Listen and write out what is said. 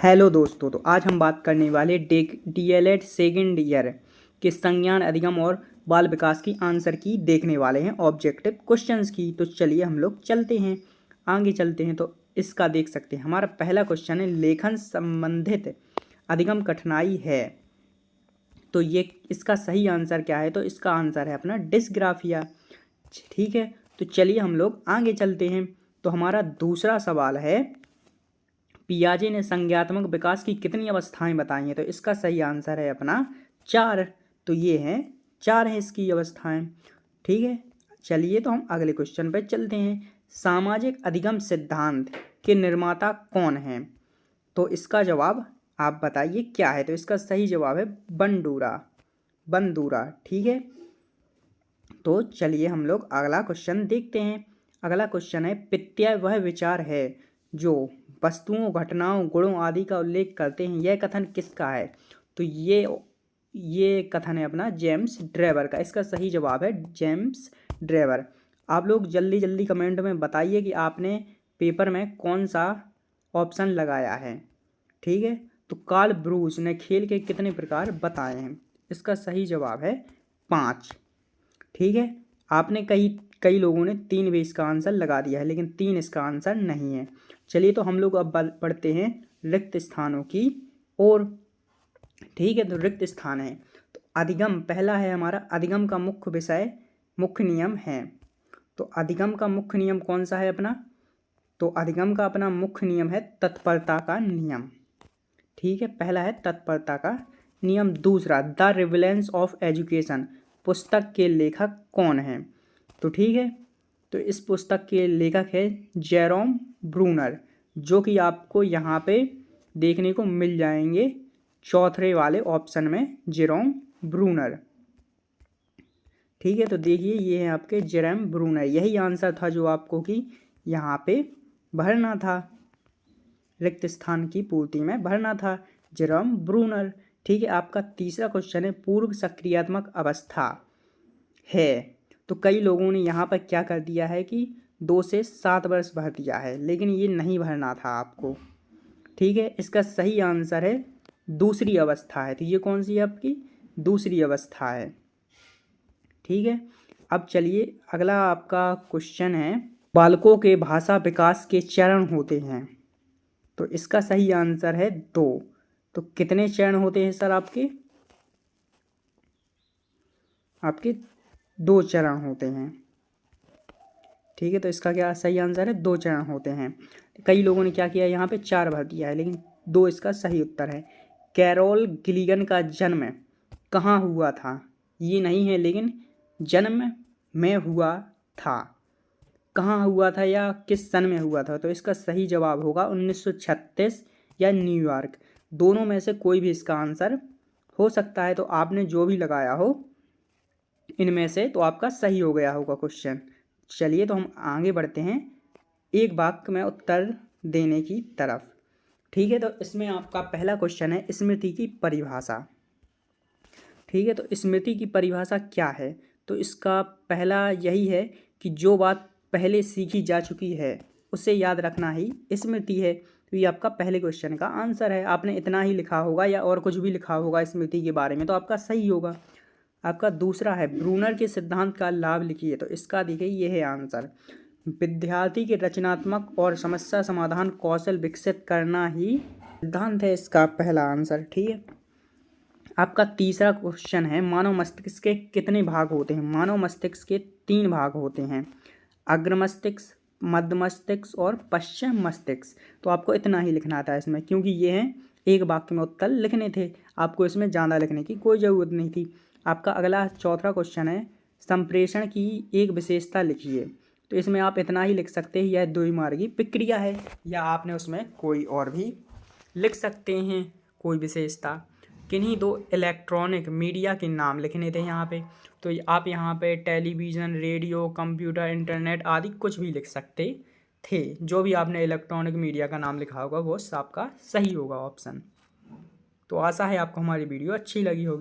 Hello दोस्तों, तो आज हम बात करने वाले डीएलएड सेकेंड ईयर के संज्ञान अधिगम और बाल विकास की आंसर की देखने वाले हैं, ऑब्जेक्टिव क्वेश्चंस की। तो चलिए हम लोग चलते हैं, आगे चलते हैं। तो इसका देख सकते हैं, हमारा पहला क्वेश्चन है लेखन संबंधित अधिगम कठिनाई है। तो ये इसका सही आंसर क्या है? तो इसका आंसर है अपना डिस्ग्राफिया। ठीक है, तो चलिए हम लोग आगे चलते हैं। तो हमारा दूसरा सवाल है, पियाजे ने संज्ञात्मक विकास की कितनी अवस्थाएं बताई हैं? तो इसका सही आंसर है अपना 4। तो ये हैं 4 हैं इसकी अवस्थाएं। ठीक है, चलिए तो हम अगले क्वेश्चन पर चलते हैं। सामाजिक अधिगम सिद्धांत के निर्माता कौन हैं? तो इसका जवाब आप बताइए क्या है? तो इसका सही जवाब है बंदूरा। ठीक है, तो चलिए हम लोग अगला क्वेश्चन देखते हैं। अगला क्वेश्चन है, प्रत्यय वह विचार है जो वस्तुओं, घटनाओं, गुणों आदि का उल्लेख करते हैं, यह कथन किसका है? तो ये कथन है अपना जेम्स ड्रेवर का। इसका सही जवाब है जेम्स ड्रेवर। आप लोग जल्दी जल्दी कमेंट में बताइए कि आपने पेपर में कौन सा ऑप्शन लगाया है। ठीक है, तो कार्ल ब्रूस ने खेल के कितने प्रकार बताए हैं? इसका सही जवाब है 5। ठीक है, आपने कई लोगों ने 3 भी इसका आंसर लगा दिया है, लेकिन 3 इसका आंसर नहीं है। चलिए तो हम लोग अब पढ़ते हैं रिक्त स्थानों की ओर। ठीक है, तो रिक्त स्थान है तो अधिगम पहला है हमारा, अधिगम का मुख्य विषय मुख्य नियम है। तो अधिगम का मुख्य नियम कौन सा है अपना? तो अधिगम का अपना मुख्य नियम है तत्परता का नियम। ठीक है, पहला है तत्परता का नियम। दूसरा, द रिविलेंस ऑफ एजुकेशन पुस्तक के लेखक कौन हैं? तो ठीक है, तो इस पुस्तक के लेखक है जेरोम ब्रूनर, जो कि आपको यहाँ पे देखने को मिल जाएंगे चौथे वाले ऑप्शन में, जेरोम ब्रूनर। ठीक है, तो देखिए ये है आपके जेरोम ब्रूनर। यही आंसर था जो आपको कि यहाँ पे भरना था, रिक्त स्थान की पूर्ति में भरना था, जेरोम ब्रूनर। ठीक है, आपका तीसरा क्वेश्चन है, पूर्व सक्रियात्मक अवस्था है। तो कई लोगों ने यहाँ पर क्या कर दिया है कि 2 से 7 वर्ष भर दिया है, लेकिन ये नहीं भरना था आपको। ठीक है, इसका सही आंसर है दूसरी अवस्था है। तो ये कौन सी है आपकी? दूसरी अवस्था है। ठीक है, अब चलिए अगला आपका क्वेश्चन है, बालकों के भाषा विकास के चरण होते हैं। तो इसका सही आंसर है 2। तो कितने चरण होते हैं सर आपके? आपके 2 चरण होते हैं। ठीक है, तो इसका क्या सही आंसर है? 2 चरण होते हैं। कई लोगों ने क्या किया, यहाँ पे 4 भर दिया है, लेकिन 2 इसका सही उत्तर है। कैरोल गिलिगन का जन्म कहाँ हुआ था? ये नहीं है, लेकिन जन्म में हुआ था। कहाँ हुआ था या किस सन में हुआ था? तो इसका सही जवाब होगा 1936 या न्यूयॉर्क। दोनों में से कोई भी इसका आंसर हो सकता है। तो आपने जो भी लगाया हो इनमें से, तो आपका सही हो गया होगा क्वेश्चन। चलिए तो हम आगे बढ़ते हैं एक वाक्य में उत्तर देने की तरफ। ठीक है, तो इसमें आपका पहला क्वेश्चन है, स्मृति की परिभाषा। ठीक है, तो स्मृति की परिभाषा क्या है? तो इसका पहला यही है कि जो बात पहले सीखी जा चुकी है उसे याद रखना ही स्मृति है। तो ये आपका पहले क्वेश्चन का आंसर है। आपने इतना ही लिखा होगा या और कुछ भी लिखा होगा स्मृति के बारे में, तो आपका सही होगा। आपका दूसरा है, ब्रूनर के सिद्धांत का लाभ लिखिए। तो इसका देखिए ये है आंसर, विद्यार्थी के रचनात्मक और समस्या समाधान कौशल विकसित करना ही सिद्धांत है, इसका पहला आंसर। ठीक है, आपका तीसरा क्वेश्चन है, मानव मस्तिष्क के कितने भाग होते हैं? मानव मस्तिष्क के 3 भाग होते हैं, अग्र मस्तिष्क, मध्य मस्तिष्क और पश्चिम मस्तिष्क। तो आपको इतना ही लिखना था इसमें, क्योंकि ये हैं एक वाक्य में उत्तर लिखने थे, आपको इसमें ज़्यादा लिखने की कोई ज़रूरत नहीं थी। आपका अगला चौथा क्वेश्चन है, संप्रेषण की एक विशेषता लिखिए। तो इसमें आप इतना ही लिख सकते हैं, यह द्विमार्गी प्रक्रिया है, या आपने उसमें कोई और भी लिख सकते हैं कोई विशेषता। किन्हीं 2 इलेक्ट्रॉनिक मीडिया के नाम लिखने थे यहाँ पे। तो आप यहाँ पे टेलीविज़न, रेडियो, कंप्यूटर, इंटरनेट आदि कुछ भी लिख सकते थे। जो भी आपने इलेक्ट्रॉनिक मीडिया का नाम लिखा होगा वो आपका सही होगा ऑप्शन। तो आशा है आपको हमारी वीडियो अच्छी लगी होगी।